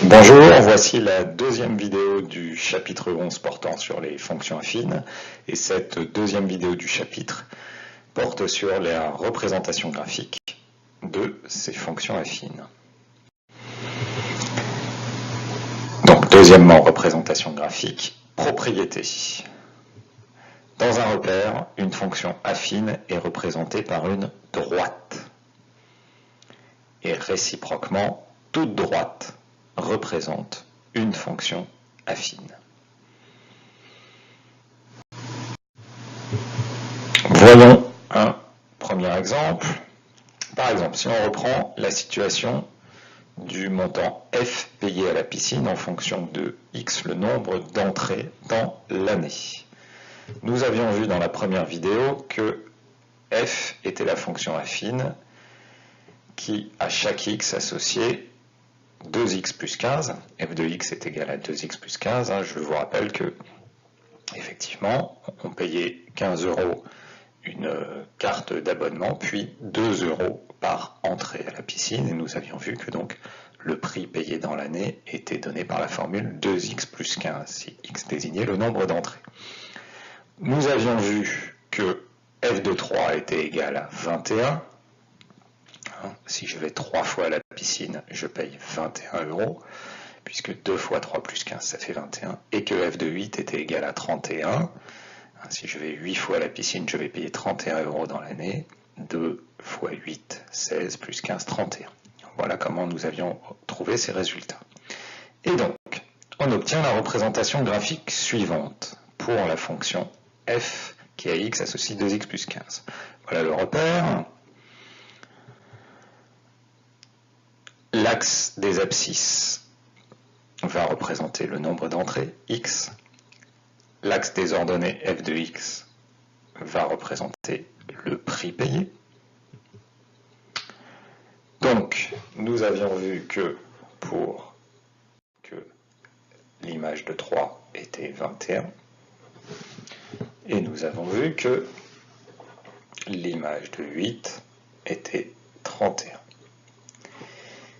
Bonjour, voici la deuxième vidéo du chapitre 11 portant sur les fonctions affines. Et cette deuxième vidéo du chapitre porte sur la représentation graphique de ces fonctions affines. Donc, deuxièmement, représentation graphique, propriété. Dans un repère, une fonction affine est représentée par une droite. Et réciproquement, toute droite représente une fonction affine. Voyons un premier exemple. Par exemple, si on reprend la situation du montant F payé à la piscine en fonction de X, le nombre d'entrées dans l'année. Nous avions vu dans la première vidéo que F était la fonction affine qui, à chaque X, associait 2x plus 15, f de x est égal à 2x plus 15, je vous rappelle que, effectivement, on payait 15 € une carte d'abonnement, puis 2 € par entrée à la piscine, et nous avions vu que donc le prix payé dans l'année était donné par la formule 2x plus 15, si x désignait le nombre d'entrées. Nous avions vu que f de 3 était égal à 21, si je vais 3 fois à la piscine, je paye 21 €, puisque 2 fois 3 plus 15, ça fait 21, et que f de 8 était égal à 31. Si je vais 8 fois à la piscine, je vais payer 31 € dans l'année. 2 fois 8, 16, plus 15, 31. Voilà comment nous avions trouvé ces résultats. Et donc, on obtient la représentation graphique suivante pour la fonction f qui à x associe 2x plus 15. Voilà le repère. L'axe des abscisses va représenter le nombre d'entrées, x. L'axe des ordonnées f de x va représenter le prix payé. Donc, nous avions vu que pour que l'image de 3 était 21, et nous avons vu que l'image de 8 était 31.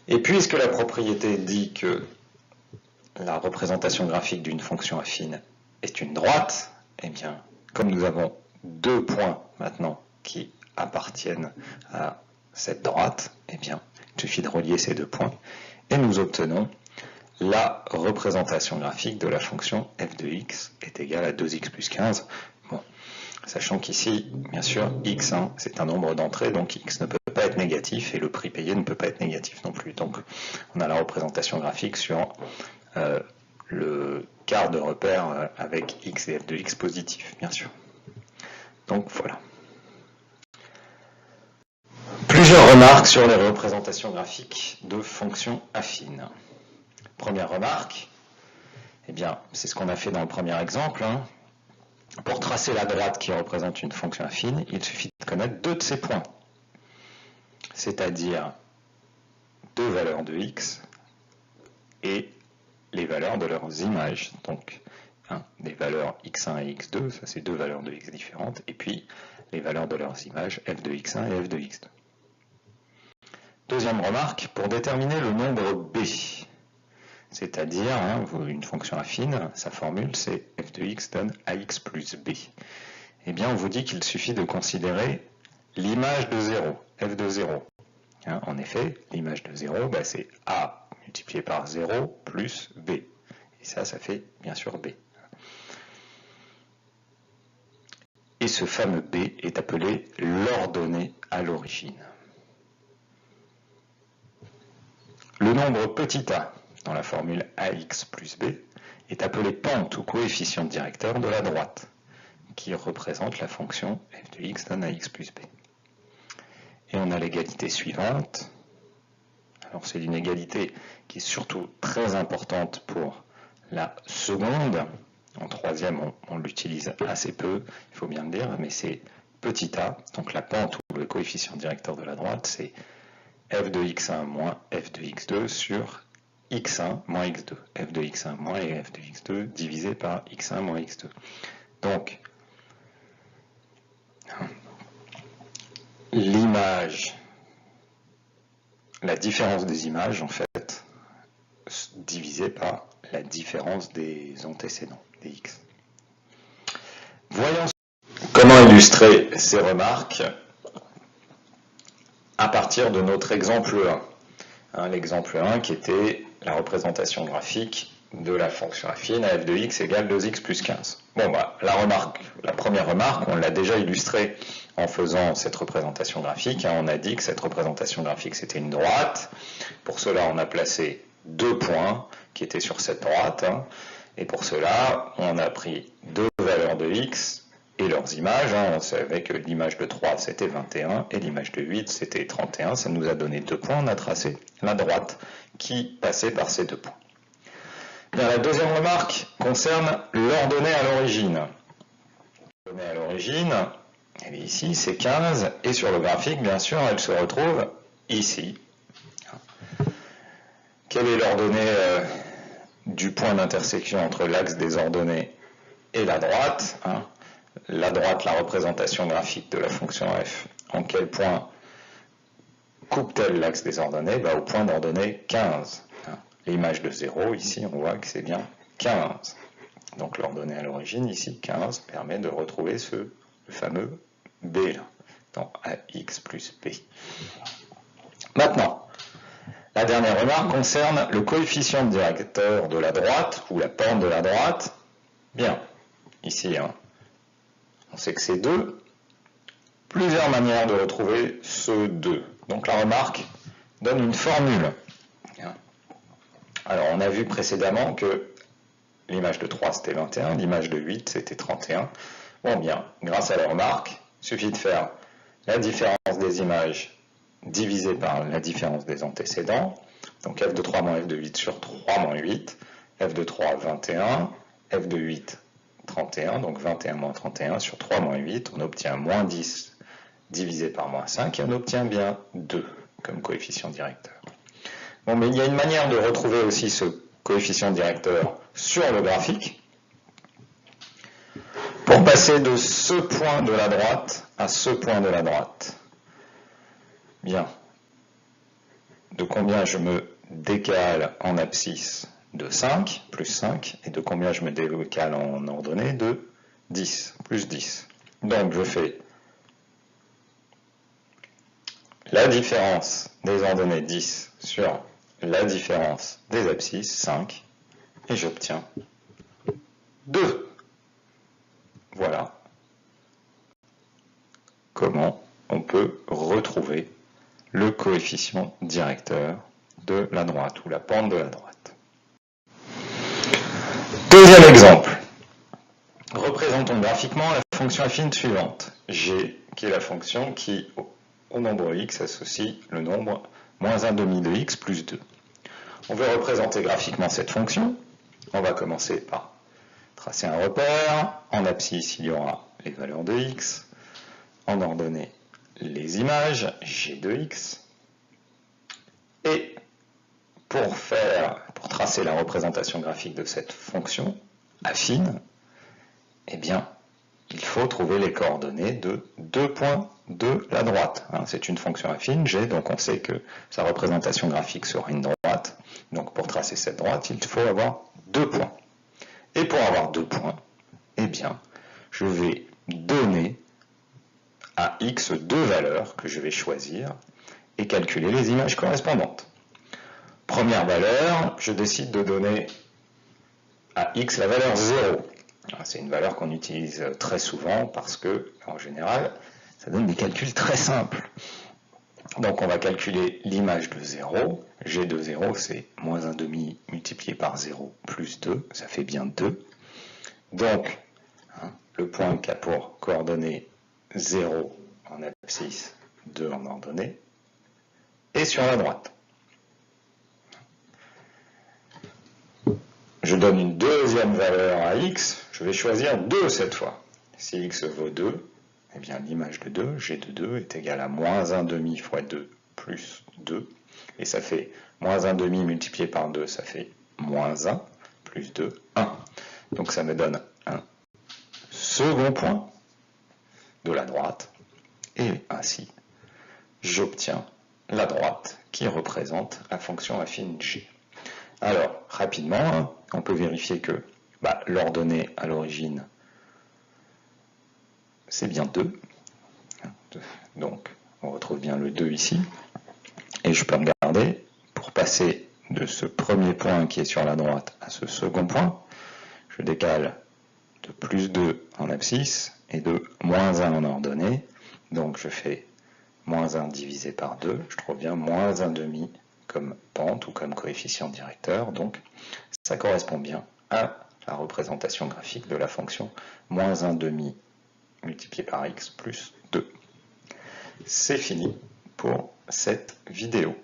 Et puisque la propriété dit que la représentation graphique d'une fonction affine est une droite, eh bien, comme nous avons deux points maintenant qui appartiennent à cette droite, eh bien, il suffit de relier ces deux points et nous obtenons la représentation graphique de la fonction f de x est égale à 2x plus 15. Bon, sachant qu'ici, bien sûr, x, c'est un nombre d'entrées, donc x ne peut pas être négatif et le prix payé ne peut pas être négatif non plus. Donc, on a la représentation graphique sur le quart de repère avec x et f de x positif, bien sûr. Donc, voilà. Plusieurs remarques sur les représentations graphiques de fonctions affines. Première remarque, eh bien, c'est ce qu'on a fait dans le premier exemple. Pour tracer la droite qui représente une fonction affine, il suffit de connaître deux de ces points, c'est-à-dire deux valeurs de x et les valeurs de leurs images. Donc, des valeurs x1 et x2, ça c'est deux valeurs de x différentes, et puis les valeurs de leurs images f de x1 et f de x2. Deuxième remarque, pour déterminer le nombre b, c'est-à-dire une fonction affine, sa formule c'est f de x donne ax plus b. Eh bien, on vous dit qu'il suffit de considérer l'image de 0, f de 0. En effet, l'image de 0, c'est a multiplié par 0 plus b. Et ça fait bien sûr b. Et ce fameux b est appelé l'ordonnée à l'origine. Le nombre petit a, dans la formule ax plus b, est appelé pente ou coefficient directeur de la droite, qui représente la fonction f de x donne ax plus b. Et on a l'égalité suivante. Alors c'est une égalité qui est surtout très importante pour la seconde. En troisième, on l'utilise assez peu, il faut bien le dire, mais c'est petit a, donc la pente ou le coefficient directeur de la droite, c'est f de x1 moins f de x2 sur x1 moins x2. f de x1 moins et f de x2 divisé par x1 moins x2. Donc, l'image, la différence des images, en fait, divisée divisé par la différence des antécédents, des x. Voyons comment illustrer ces remarques à partir de notre exemple 1. L'exemple 1 qui était la représentation graphique de la fonction affine à f de x égale 2x plus 15. Bon, la première remarque, on l'a déjà illustrée en faisant cette représentation graphique. On a dit que cette représentation graphique, c'était une droite. Pour cela, on a placé 2 points qui étaient sur cette droite. Et pour cela, on a pris 2 valeurs de x et leurs images. On savait que l'image de 3, c'était 21, et l'image de 8, c'était 31. Ça nous a donné 2 points. On a tracé la droite qui passait par ces 2 points. Bien, la deuxième remarque concerne l'ordonnée à l'origine. L'ordonnée à l'origine, elle est ici, c'est 15, et sur le graphique, bien sûr, elle se retrouve ici. Quelle est l'ordonnée du point d'intersection entre l'axe des ordonnées et la droite? La droite, la représentation graphique de la fonction f, en quel point coupe-t-elle l'axe des ordonnées? Au point d'ordonnée 15. L'image de 0, ici, on voit que c'est bien 15. Donc l'ordonnée à l'origine, ici, 15, permet de retrouver le fameux B, là, dans AX plus B. Maintenant, la dernière remarque concerne le coefficient directeur de la droite, ou la pente de la droite. Bien, ici, on sait que c'est 2. Plusieurs manières de retrouver ce 2. Donc la remarque donne une formule. Alors, on a vu précédemment que l'image de 3, c'était 21, l'image de 8, c'était 31. Bon, bien, grâce à la remarque, il suffit de faire la différence des images divisée par la différence des antécédents. Donc, f de 3 moins f de 8 sur 3 moins 8. f de 3, 21. f de 8, 31. Donc, 21 moins 31 sur 3 moins 8. On obtient moins 10 divisé par moins 5. Et on obtient bien 2 comme coefficient directeur. Bon, mais il y a une manière de retrouver aussi ce coefficient directeur sur le graphique pour passer de ce point de la droite à ce point de la droite. Bien. De combien je me décale en abscisse? De 5, plus 5. Et de combien je me décale en ordonnée? De 10, plus 10. Donc je fais la différence des ordonnées 10 sur la différence des abscisses, 5, et j'obtiens 2. Voilà comment on peut retrouver le coefficient directeur de la droite, ou la pente de la droite. Deuxième exemple. Représentons graphiquement la fonction affine suivante, g, qui est la fonction qui, au nombre x, associe le nombre moins 1/2 de x plus 2. On veut représenter graphiquement cette fonction. On va commencer par tracer un repère. En abscisse, il y aura les valeurs de x. En ordonnée, les images, g de x. Et pour tracer la représentation graphique de cette fonction affine, eh bien, il faut trouver les coordonnées de 2 points de la droite. C'est une fonction affine, g, donc on sait que sa représentation graphique sera une droite. Donc pour tracer cette droite, il faut avoir 2 points. Et pour avoir 2 points, eh bien, je vais donner à x 2 valeurs que je vais choisir et calculer les images correspondantes. Première valeur, je décide de donner à x la valeur 0. C'est une valeur qu'on utilise très souvent parce que, en général, ça donne des calculs très simples. Donc on va calculer l'image de 0. G de 0, c'est moins 1/2 multiplié par 0 plus 2, ça fait bien 2. Donc, le point qui a pour coordonnée 0 en abscisse, 2 en ordonnée, est sur la droite. Je donne une deuxième valeur à x, je vais choisir 2 cette fois. Si x vaut 2, eh bien l'image de 2, g de 2, est égale à moins 1/2 fois 2 plus 2. Et ça fait moins 1/2 multiplié par 2, ça fait moins 1, plus 2, 1. Donc ça me donne un second point de la droite. Et ainsi, j'obtiens la droite qui représente la fonction affine g. Alors, rapidement, on peut vérifier que l'ordonnée à l'origine, c'est bien 2. Donc, on retrouve bien le 2 ici. Et je peux regarder, pour passer de ce premier point qui est sur la droite à ce second point, je décale de plus 2 en abscisse et de moins 1 en ordonnée. Donc, je fais moins 1 divisé par 2. Je trouve bien moins 1 demi comme pente ou comme coefficient directeur. Donc, ça correspond bien à la représentation graphique de la fonction moins 1 demi multiplié par x plus 2. C'est fini pour cette vidéo.